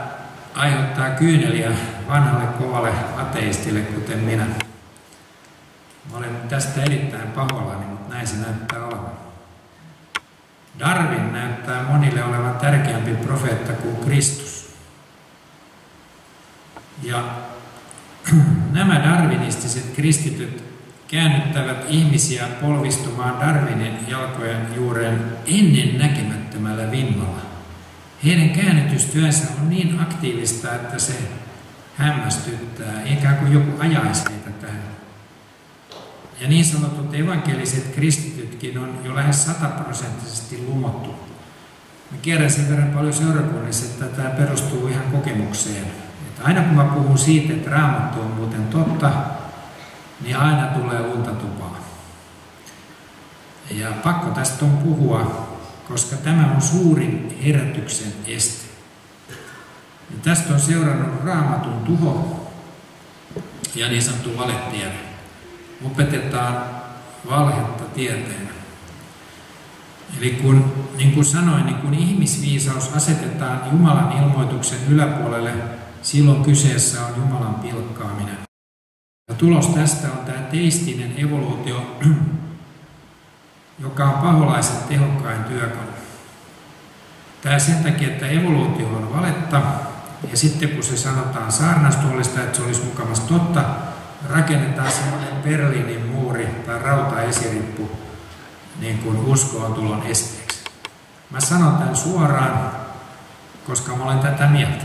aiheuttaa kyyneliä vanhalle kovalle ateistille, kuten minä. Mä olen tästä erittäin pahoillani, mutta näin se näyttää olevan. Darwin näyttää monille olevan tärkeämpi profeetta kuin Kristus. Ja nämä darwinistiset kristityt käännyttävät ihmisiä polvistumaan Darwinin jalkojen juureen ennen näkemättömällä vimmalla. Heidän käännytystyönsä on niin aktiivista, että se hämmästyttää, ikään kuin joku ajaisi heitä tähän. Ja niin sanotut evankeliset kristitytkin on jo lähes 100% lumottu. Mä kierrän sen verran paljon seurakunnissa, että tämä perustuu ihan kokemukseen. Että aina kun mä puhun siitä, että Raamattu on muuten totta, niin aina tulee lunta tupaan. Ja pakko tästä on puhua, koska tämä on suurin herätyksen este. Ja tästä on seurannut Raamatun tuho ja niin sanottu valetiede. Opetetaan valhetta tieteenä. Eli niin kuin sanoin, niin kun ihmisviisaus asetetaan Jumalan ilmoituksen yläpuolelle, silloin kyseessä on Jumalan pilkkaaminen. Ja tulos tästä on tämä teistinen evoluutio, joka on paholaisen tehokkain työkalu. Tämä sen takia, että evoluutio on valetta, ja sitten kun se sanotaan saarnastuolista, että se olisi mukavasti totta, rakennetaan semmoinen Berliinin muuri tai rautaesirippu niin kuin uskoon tulon esteeksi. Mä sanon tämän suoraan, koska mä olen tätä mieltä.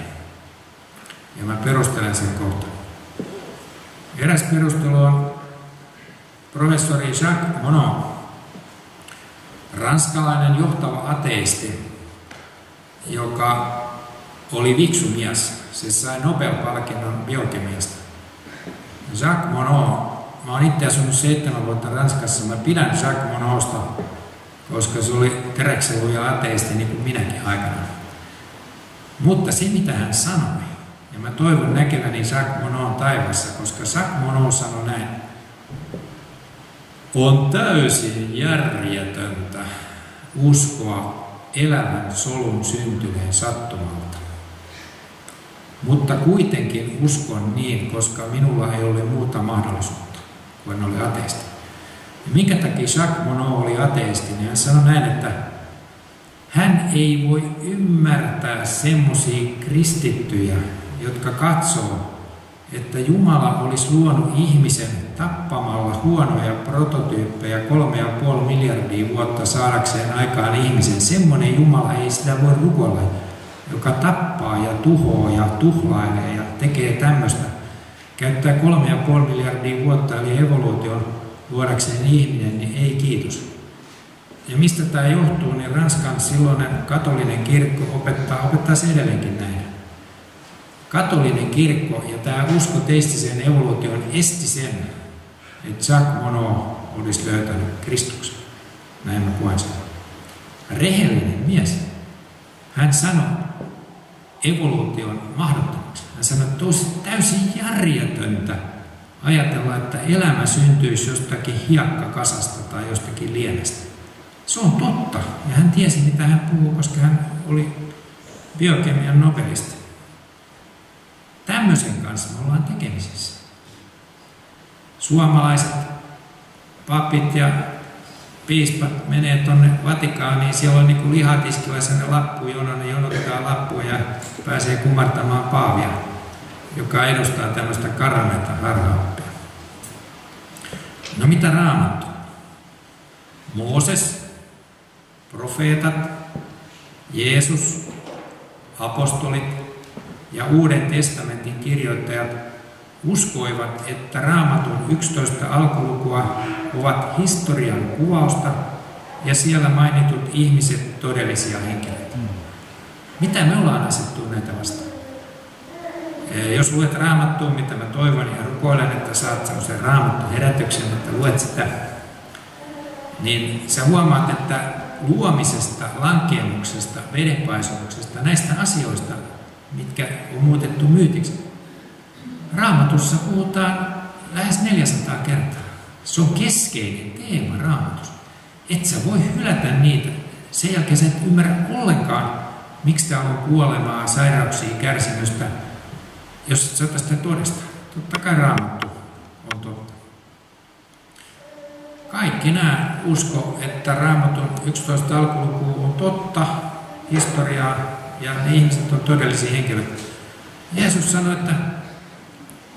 Ja mä perustelen sen kohta. Eräs perustelu on professori Jacques Monod, ranskalainen johtava ateisti, joka oli viksu mies. Se sai Nobel-palkinnon biokemiasta. Jacques Monod, mä oon itse asunut 7 vuotta Ranskassa, mä pidän Jacques Monodsta, koska se oli teräkseluja ateisti niin kuin minäkin aikanaan. Mutta se mitä hän sanoi, ja mä toivon näkeväni Jacques Monodin taivaassa, koska Jacques Monod sanoi näin: on täysin järjetöntä uskoa elävän solun syntyneen sattumalta. Mutta kuitenkin uskon niin, koska minulla ei ole muuta mahdollisuutta, kun oli ateisti. Ja minkä takia Jacques Monod oli ateisti, niin hän sanoi näin, että hän ei voi ymmärtää semmoisia kristittyjä, jotka katsoo, että Jumala olisi luonut ihmisen tappamalla huonoja prototyyppejä 3,5 miljardia vuotta saadakseen aikaan ihmisen. Semmoinen Jumala ei sitä voi rukoilla, joka tappaa ja tuhoaa ja tuhlailee ja tekee tämmöistä. Käyttää 3,5 miljardia vuotta eli evoluution luodakseen ihminen, niin ei kiitos. Ja mistä tämä johtuu, niin Ranskan silloinen katolinen kirkko opettaa se edelleenkin näin. Katolinen kirkko ja tämä usko teistiseen evoluutioon esti sen, että Jacques Monod olisi löytänyt Kristuksen. Näin mä puhun sen. Rehellinen mies. Hän sanoi evoluution mahdottomaksi. Hän sanoi, että olisi täysin järjetöntä ajatella, että elämä syntyisi jostakin hiekkakasasta tai jostakin lienestä. Se on totta. Ja hän tiesi, mitä hän puhuu, koska hän oli biokemian nobelisti. Tämmöisen kanssa me ollaan tekemisissä. Suomalaiset papit ja piispat menee tuonne Vatikaaniin, siellä on niin lihatiskillä sellainen lappujono, ne jonotetaan lappuja ja pääsee kumartamaan paavia, joka edustaa tämmöistä karanneita harhaoppia. No mitä Raamattu? Mooses, profeetat, Jeesus, apostolit ja Uuden testamentin kirjoittajat uskoivat, että Raamatun 11 alkulukua ovat historian kuvausta ja siellä mainitut ihmiset todellisia henkilöitä. Mitä me ollaan asettuneita vastaan? Jos luet Raamattua, mitä mä toivon ja rukoilen, että saat semmoisen Raamattu-herätyksen, että luet sitä, niin sä huomaat, että luomisesta, lankemuksesta, vedenpaisumuksesta, näistä asioista, mitkä on muutettu myytiksi, Raamatussa puhutaan lähes 400 kertaa. Se on keskeinen teema Raamatussa. Et sä voi hylätä niitä. Sen jälkeen sä et ymmärrä ollenkaan, miksi täällä on kuolemaa, sairauksia, kärsimystä, jos et sä ota sitä todesta. Totta kai Raamattu on totta. Kaikki nämä usko, että Raamatun 11 alkuluku on totta, historiaa ja ne ihmiset on todellisia henkilöitä. Jeesus sanoi, että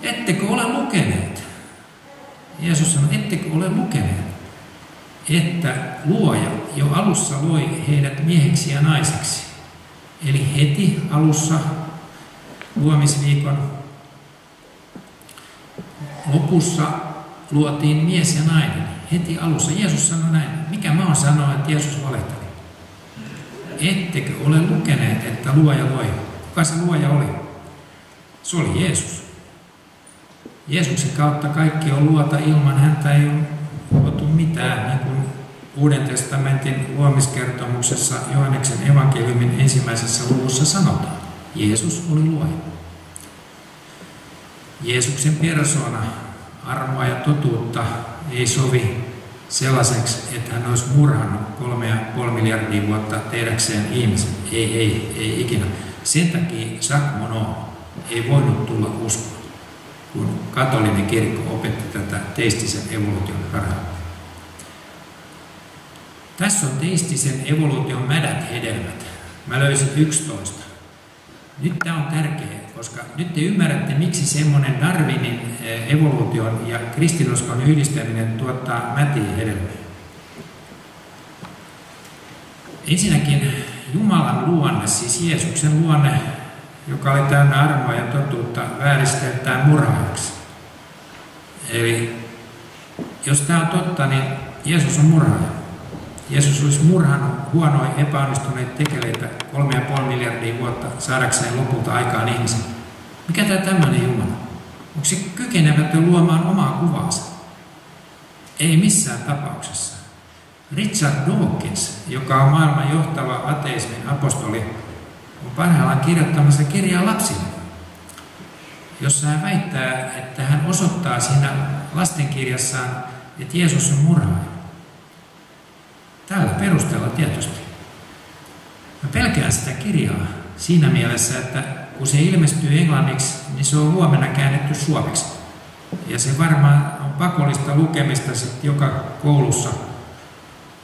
ettekö ole lukeneet? Jeesus sanoi, ettekö ole lukeneet, että luoja jo alussa loi heidät mieheksi ja naiseksi. Eli heti alussa luomisviikon lopussa luotiin mies ja nainen. Heti alussa. Jeesus sanoi näin. Mikä mä oon sanoa, että Jeesus valehteli? Ettekö ole lukeneet, että luoja loi? Kuka se luoja oli? Se oli Jeesus. Jeesuksen kautta kaikki on luota, ilman häntä ei ole luotu mitään, niin kuin Uuden testamentin luomiskertomuksessa Johanneksen evankeliumin 1. luvussa sanotaan. Jeesus oli luoja. Jeesuksen persoona, armoa ja totuutta ei sovi sellaiseksi, että hän olisi murhannut 3,5 miljardia vuotta tehdäkseen ihmisen. Ei ikinä. Sen takia Jacques Monod ei voinut tulla uskoon, kun katolinen kirkko opetti tätä teistisen evoluution harhaa. Tässä on teistisen evoluution mädät hedelmät. Mä löysin 11. Nyt tämä on tärkeää, koska nyt te ymmärrätte, miksi semmoinen Darwinin evoluution ja kristinuskon yhdistäminen tuottaa mätiä hedelmiä. Ensinnäkin Jumalan luonne, siis Jeesuksen luonne, joka oli täynnä armoa ja totuutta, vääristeltään murhaajaksi. Eli jos tämä on totta, niin Jeesus on murhaaja. Jeesus olisi murhannut huonoja, epäonnistuneita tekeleitä 3,5 miljardia vuotta saadakseen lopulta aikaan ihmisen. Mikä tämä tämmöinen Jumala? Onko se kykenemätön luomaan omaa kuvaansa? Ei missään tapauksessa. Richard Dawkins, joka on maailman johtava ateismin apostoli, on parhaillaan kirjoittamassa kirjaa lapsille, jossa hän väittää, että hän osoittaa siinä lastenkirjassaan, että Jeesus on murhaaja. Tällä perusteella tietysti. Mä pelkään sitä kirjaa siinä mielessä, että kun se ilmestyy englanniksi, niin se on huomenna käännetty suomeksi. Ja se varmaan on pakollista lukemista sitten joka koulussa,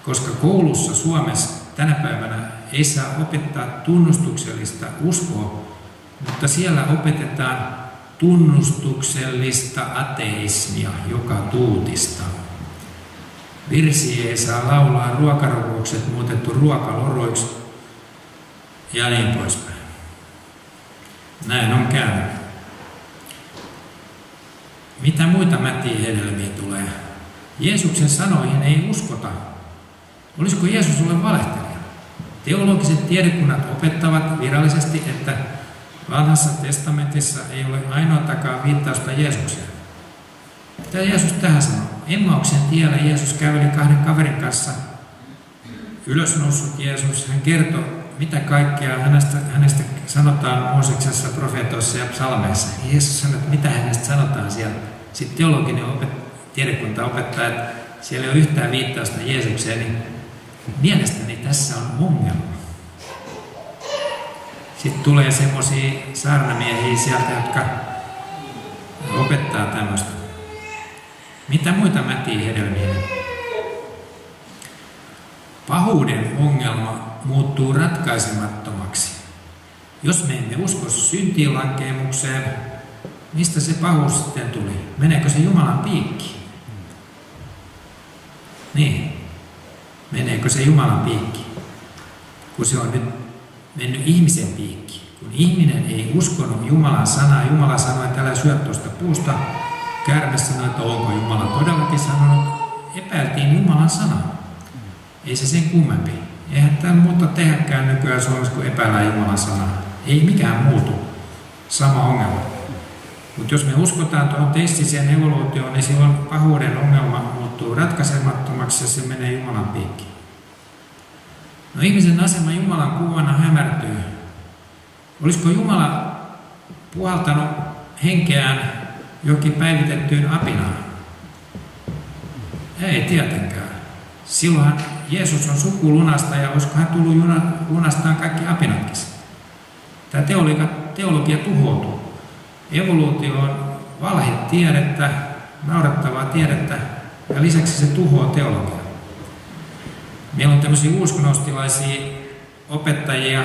koska koulussa Suomessa tänä päivänä ei saa opettaa tunnustuksellista uskoa, mutta siellä opetetaan tunnustuksellista ateismia joka tuutista. Virsiä ei saa laulaa, ruokarukoukset muutettu ruokaloroiksi ja niin poispäin. Näin on käynyt. Mitä muita mätiä hedelmiä tulee? Jeesuksen sanoihin ei uskota. Olisiko Jeesus ole valehtelija? Teologiset tiedekunnat opettavat virallisesti, että Vanhassa testamentissa ei ole ainoatakaan viittausta Jeesukseen. Mitä Jeesus tähän sanoo? Emmauksen tiellä Jeesus käveli 2 kaverin kanssa. Ylösnoussut Jeesus, hän kertoi, mitä kaikkea hänestä sanotaan Mooseksessa, profeetoissa ja psalmeissa. Jeesus sanoi, että mitä hänestä sanotaan siellä. Sitten teologinen tiedekunta opettaa, että siellä ei ole yhtään viittausta Jeesukseen, niin Mielestäni tässä on ongelma. Sitten tulee semmoisia saarnamiehiä sieltä, jotka opettaa tämmöistä. Mitä muita mätiä hedelmiä? Pahuuden ongelma muuttuu ratkaisemattomaksi. Jos me emme usko syntiinlankeemukseen, mistä se pahuus sitten tuli? Meneekö se Jumalan piikkiin? Niin. Meneekö se Jumalan piikkiin? Kun se on nyt mennyt ihmisen piikkiin. Kun ihminen ei uskonut Jumalan sanaa, Jumala sanoi, että älä syö tuosta puusta. Käärme sanoi, että onko Jumala todellakin sanonut. Epäiltiin Jumalan sanaa. Ei se sen kummempi. Eihän tämä muuta tehdäkään nykyään Suomessa, kun epäillään Jumalan sanaa. Ei mikään muutu. Sama ongelma. Mutta jos me uskotaan tuohon teistiseen evoluutioon, niin silloin pahuuden ongelma muuttuu ratkaisemattomaksi ja se menee Jumalan piikkiin. No ihmisen asema Jumalan kuvana hämärtyy. Olisiko Jumala puhaltanut henkeään johonkin päivitettyyn apinaan? Ei tietenkään. Silloinhan Jeesus on sukulunasta ja olisiko hän tullut lunastaan kaikki apinatkin. Tämä teologia tuhoutuu. Evoluutio on valhetiedettä, naurettavaa tiedettä ja lisäksi se tuhoaa teologiaa. Meillä on tämmöisiä uusgnostilaisia opettajia,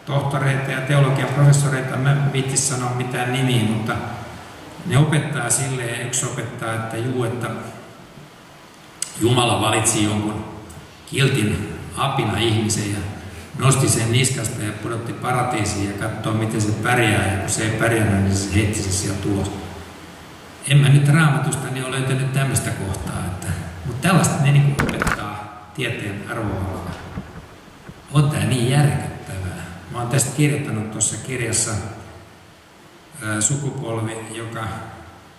tohtoreita ja teologian professoreita. Mä en viittis sanoa mitään nimiä, mutta ne opettaa silleen, yksi opettaa, että Jumala valitsi jonkun kiltin apina ihmisen ja nosti sen niskasta ja pudotti paratiisiin ja katsoi, miten se pärjää. Ja kun se ei pärjännyt, niin se heitti se sieltä ulos. En mä nyt Raamatusta niin ole löytänyt tämmöistä kohtaa. Mutta tällaista ne niin opettaa tieteen arvoalalla. On tää niin järkyttävää. Mä oon tästä kirjoittanut tuossa kirjassa Sukupolvi, joka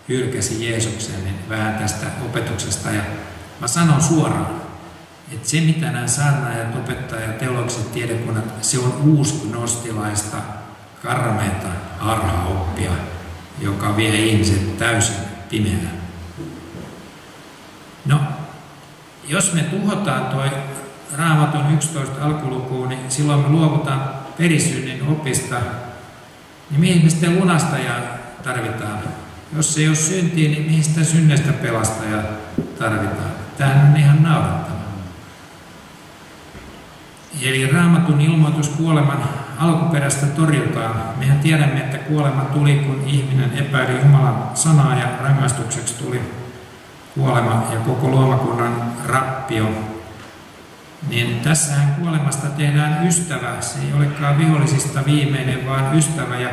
hylkäsi Jeesuksen, niin vähän tästä opetuksesta. Ja mä sanon suoraan, että se mitä nämä saarnaajat, opettajat, teologiset tiedekunnat, se on uusgnostilaista karmeita harhaoppia, joka vie ihmiset täysin pimeään. No, jos me tuhotaan tuo Raamatun 11 alkulukuun, niin silloin me luovutaan perisynnin opista, niin mihin me sitten lunastajaa tarvitaan? Jos ei ole syntiä, niin mihin sitä synnestä pelastajaa tarvitaan? Tämähän on ihan naurettava. Eli Raamatun ilmoitus kuoleman alkuperäistä torjutaan. Mehän tiedämme, että kuolema tuli, kun ihminen epäili Jumalan sanaa ja rangaistukseksi tuli kuolema ja koko luomakunnan rappio. Niin tässähän kuolemasta tehdään ystävä. Se ei olekaan vihollisista viimeinen, vaan ystävä ja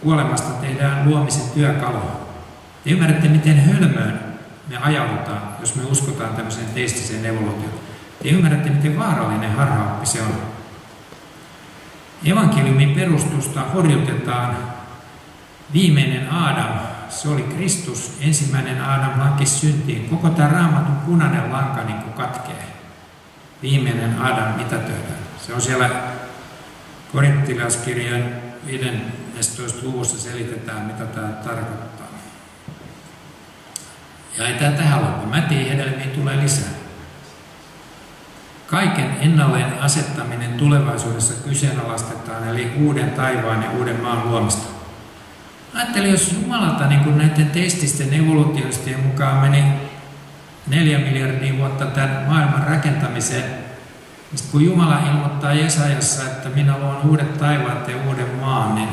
kuolemasta tehdään luomisen työkalu. Te ymmärrätte, miten hölmöön me ajaudutaan, jos me uskotaan tämmöiseen teistiseen evoluutioon. Te ymmärrätte, miten vaarallinen harhaoppi se on. Evankeliumin perustusta horjutetaan. Viimeinen Aadam, se oli Kristus, ensimmäinen Aadam lankesi syntiin. Koko tämä Raamatun punainen lanka niin kuin katkee. Viimeinen Aadam mitätöidään. Se on siellä Korinttilaiskirjan 15. luvussa selitetään, mitä tämä tarkoittaa. Ja ei tämä tähän loppu. Mätiä hedelmiä tulee lisää. Kaiken ennalleen asettaminen tulevaisuudessa kyseenalaistetaan, eli uuden taivaan ja uuden maan luomista. Ajattelin, jos Jumalalta niin kuin näiden teististen evoluutioistien mukaan meni 4 miljardia vuotta tämän maailman rakentamiseen, niin kun Jumala ilmoittaa Jesajassa, että minä luon uudet taivaat ja uuden maan, niin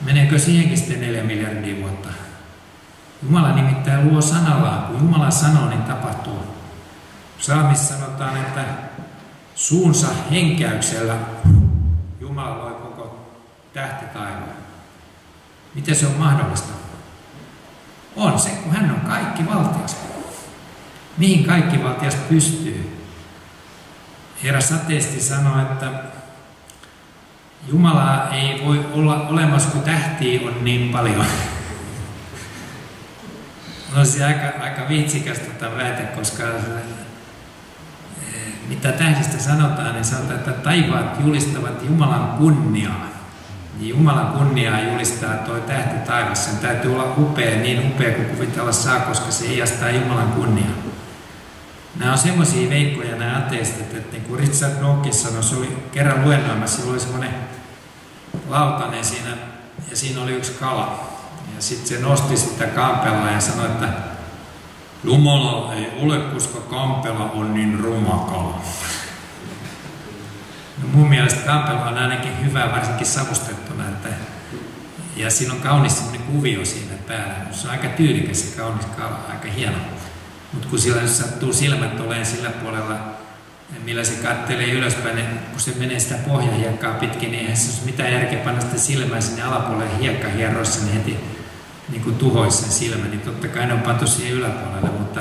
meneekö siihenkin sitten 4 miljardia vuotta? Jumala nimittäin luo sanallaan. Kun Jumala sanoo, niin tapahtuu. Psalmissa sanotaan, että suunsa henkäyksellä Jumala loi koko tähtitaivaan. Miten se on mahdollista? On se, kun hän on kaikkivaltias. Mihin kaikkivaltias pystyy? Eräs ateisti sanoi, että Jumalaa ei voi olla olemassa, kun tähtiä on niin paljon. On se aika viitsikäs väite, koska mitä tähdistä sanotaan, niin sanotaan, että taivaat julistavat Jumalan kunniaa. Niin Jumalan kunniaa julistaa tuo tähti taivas. Sen täytyy olla upea, niin upea kuin kuvitella saa, koska se heijastaa Jumalan kunniaa. Nämä on semmoisia veikkoja nämä ateistit, että niin kuin Richard Dawkins sanoi, se oli kerran luennoimassa, sillä oli semmoinen lautanen siinä ja siinä oli yksi kala. Ja sitten se nosti sitä kampella ja sanoi, että Jumala ei ole, koska kampela on niin ruma kala. No mun mielestä kampela on ainakin hyvä, varsinkin savustettuna. Ja siinä on kaunis semmoinen kuvio siinä päällä. Se on aika tyylikäs ja kaunis kala, aika hieno. Mutta kun sillä sattuu silmät olemaan sillä puolella, millä se kattelee ylöspäin, niin kun se menee sitä pohjahiekkaa pitkin, niin eihän se ole mitään järkeä panna sitä silmää sinne alapuolelle hiekkahierroissa, niin heti niin kuin tuhoisi sen silmän. Niin totta kai ne on pantu siihen yläpuolelle, mutta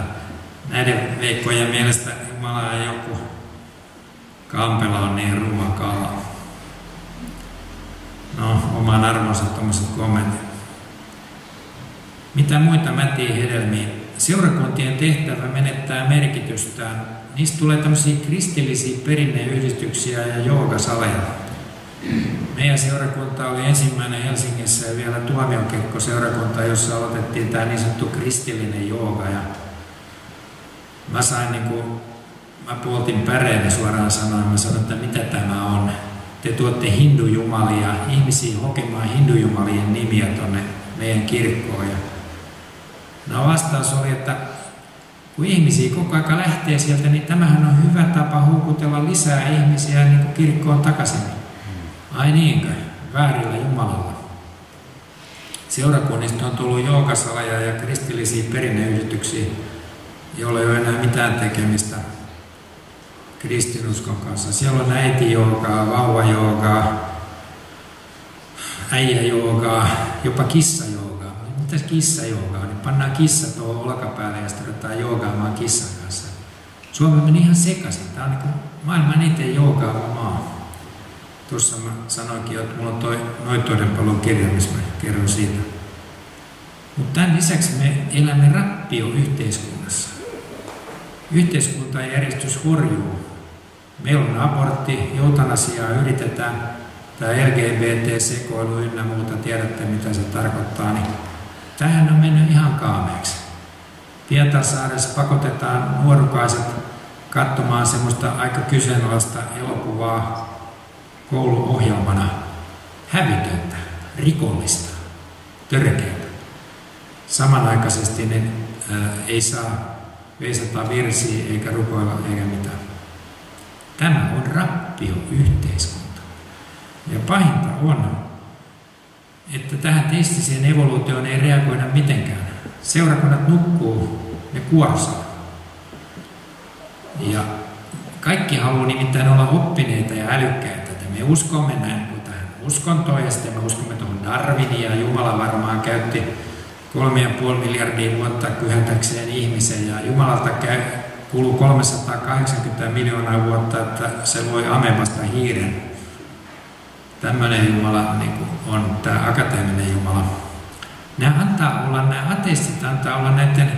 näiden veikkojen mielestä Jumala ja joku kampela on niin ruma kala. No, oman arvonsa tuommoiset kommentit. Mitä muita mätiä hedelmiä? Seurakuntien tehtävä menettää merkitystään. Niistä tulee tämmöisiä kristillisiä perinneyhdistyksiä ja joogasaleja. Meidän seurakunta oli ensimmäinen Helsingissä ja vielä Tuomiokirkko-seurakunta, jossa aloitettiin tämä niin sanottu kristillinen jooga. Ja mä puoltin päreeni suoraan sanoen. Mä sanoin, että mitä tämä on. Te tuotte hindujumalia, ihmisiä hokemaan hindujumalien nimiä tuonne meidän kirkkoon. Ja no vastaus oli, että kun ihmisiä koko ajan lähtee sieltä, niin tämähän on hyvä tapa houkutella lisää ihmisiä niin kuin kirkkoon takaisin. Ai niinkö? Väärillä Jumalalla. Seurakunnista on tullut joogasaleja ja kristillisiä perinneyhdistyksiä, joilla ei ole enää mitään tekemistä kristinuskon kanssa. Siellä on äitijoogaa, vauvajoogaa, äijäjoogaa, jopa kissajoogaa. Mitäs kissajoogaa on? Niin pannaan kissa tuohon olkapäälle ja sitten ruvetaan joogaamaan kissan kanssa. Suomi meni ihan sekaisin. Tämä on niin maailman eniten joogaava maa. Tuossa mä sanoinkin, että mulla on Noitoidenpalon kirja, missä mä kerron siitä. Mutta tämän lisäksi me elämme rappioyhteiskunnassa. Yhteiskuntajärjestys horjuu. Meillä on abortti, eutanasiaa yritetään, tämä LGBT-sekoilu ynnä muuta, tiedätte mitä se tarkoittaa, niin tähän on mennyt ihan kaameeksi. Pietarsaaressa pakotetaan nuorukaiset katsomaan semmoista aika kyseenalaista elokuvaa kouluohjelmana. Hävytöntä, rikollista, törkeää. Samanaikaisesti niin, ei saa veisata virsiä eikä rukoilla eikä mitään. Tämä on rappioyhteiskunta. Ja pahinta on, että tähän teistiseen evoluutioon ei reagoida mitenkään. Seurakunnat nukkuu, ne kuorsaa. Ja kaikki haluaa nimittäin olla oppineita ja älykkäitä. Me uskomme näin kuin tähän uskontoon ja sitten me uskomme tuohon Darwiniin ja Jumala varmaan käytti 3,5 miljardia vuotta kyhätäkseen ihmisen ja Jumalalta kuluu 380 miljoonaa vuotta, että se loi amebasta hiiren. Tämmöinen Jumala niin on tämä akateeminen Jumala. Nämä ateistit antaa olla näiden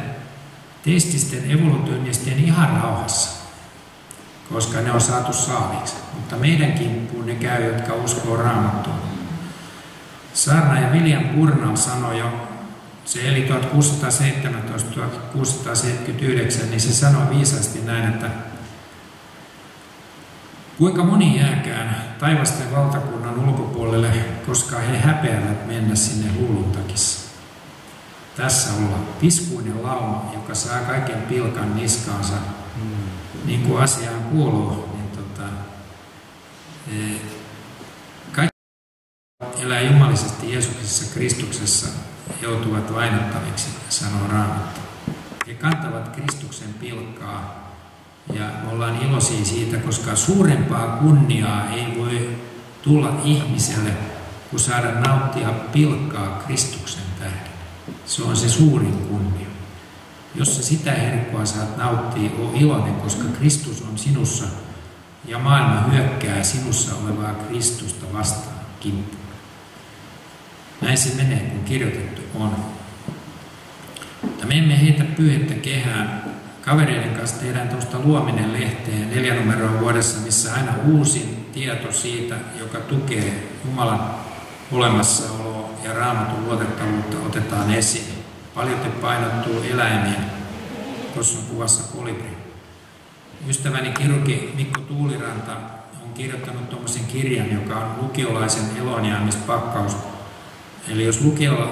teististen evolutionistien ihan rauhassa, koska ne on saatu saaliiksi. Mutta meidän kimppuun ne käy, jotka uskoo Raamattuun. Saarnaaja William Burnall sanoi jo, se eli 1617-1679, niin se sanoi viisaasti näin, että kuinka moni jääkään taivasten valtakunnan ulkopuolelle, koska he häpeävät mennä sinne hulluntakissa. Tässä ollaan piskuinen lauma, joka saa kaiken pilkan niskaansa, niin kuin asiaan kuuluu. Niin kaikki elää jumalisesti Jeesuksessa Kristuksessa joutuvat vainottaviksi, sanoo Raamattu. He kantavat Kristuksen pilkkaa ja me ollaan iloisia siitä, koska suurempaa kunniaa ei voi tulla ihmiselle, kun saada nauttia pilkkaa Kristuksen tähden. Se on se suurin kunnia. Jos sä sitä herkkua saat nauttia, oo iloinen, koska Kristus on sinussa ja maailma hyökkää sinussa olevaa Kristusta vastaan kimppuun. Näin se menee, kun kirjoitettu on. Mutta me emme heitä pyyhettä kehään. Kavereiden kanssa tehdään tuosta Luominen-lehteen 4 numeroa vuodessa, missä aina uusin tieto siitä, joka tukee Jumalan olemassaoloa ja Raamatun luotettavuutta otetaan esiin. Paljon painottuu eläimiin. Tuossa on kuvassa kolibri. Ystäväni kirurgi Mikko Tuuliranta on kirjoittanut tuommoisen kirjan, joka on lukiolaisen eloonjäämispakkaus. Eli jos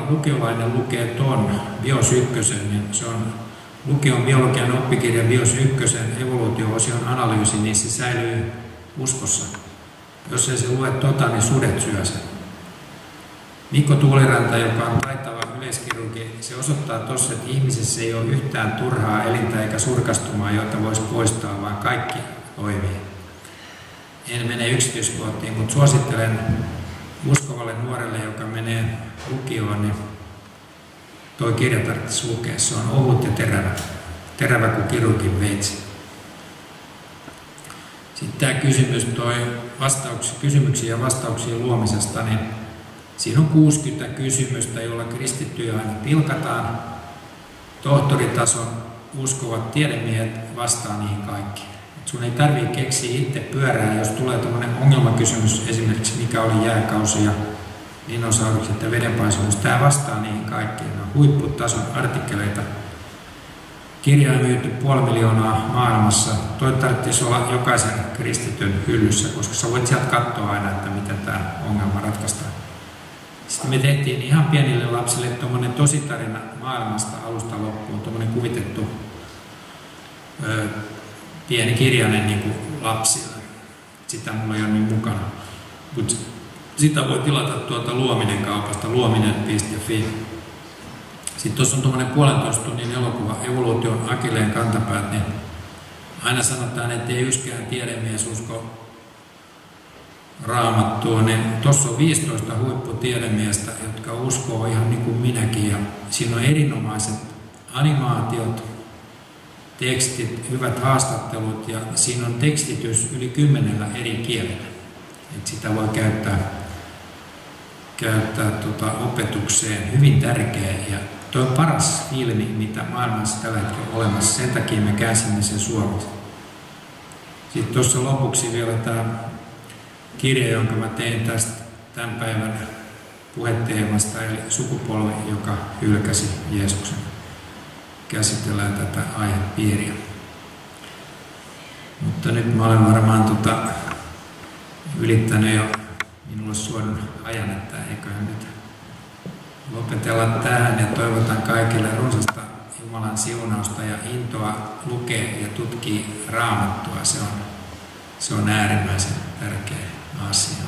lukiolainen lukee ton BIOS 1, niin se on lukion biologian oppikirja BIOS 1 evoluutio-osion analyysi, niin se säilyy uskossa. Jos ei se lue niin sudet syö sen. Mikko Tuuliranta, joka on taitava yleiskirurgi, se osoittaa tuossa, että ihmisessä ei ole yhtään turhaa elintä eikä surkastumaa, joita voisi poistaa, vaan kaikki toimii. En mene yksityiskohtiin, mutta suosittelen uskovalle nuorelle, joka menee lukioon, niin toi kirja tarvitsisi lukea. Se on ohut ja terävä. Terävä kuin kirurgin veitsi. Sitten tämä kysymys, kysymyksiä ja vastauksia luomisesta, niin siinä on 60 kysymystä, joilla kristittyjä aina pilkataan. Tohtoritason uskovat tiedemiehet vastaa niihin kaikkiin. Sun ei tarvitse keksiä itse pyörää, jos tulee tämmöinen ongelmakysymys, esimerkiksi mikä oli jääkausi ja dinosaurukset ja vedenpaisumus. Tämä vastaa niihin kaikkiin. Ne on huipputason artikkeleita. Kirja on myyty 500 000 maailmassa. Toi tarvitsisi olla jokaisen kristityn hyllyssä, koska sä voit sieltä katsoa aina, että miten tämä ongelma ratkaistaan. Sitten me tehtiin ihan pienille lapsille tuommoinen tositarina maailmasta alusta loppuun, tuommoinen kuvitettu pieni kirjainen niin kuin lapsille. Sitä mulla ei ole nyt mukana. Mutta sitä voi tilata tuolta Luominen kaupasta, luominen.fi. Sitten tuossa on tuommoinen 1,5 tunnin elokuva Evoluution akilleen kantapäät, niin aina sanotaan, että ei yksikään tiedemies usko Raamattua, niin tuossa on 15 huipputiedemiestä, jotka uskoo ihan niin kuin minäkin. Ja siinä on erinomaiset animaatiot, tekstit, hyvät haastattelut ja siinä on tekstitys yli 10 eri kielellä. Et sitä voi käyttää opetukseen. Hyvin tärkeä ja tuo on paras filmi, mitä maailmassa tällä hetkellä on olemassa. Sen takia me käänsimme sen suomeksi. Sitten tuossa lopuksi vielä tämä kirja, jonka mä tein tästä tämän päivän puheteemasta, eli sukupolvi, joka hylkäsi Jeesuksen. Käsitellään tätä aihepiiriä. Mutta nyt mä olen varmaan ylittänyt jo minulle suoran ajan, että eiköhän nyt lopetella tähän ja toivotan kaikille runsasta Jumalan siunausta ja intoa lukea ja tutkia Raamattua. Se on äärimmäisen tärkeä asia.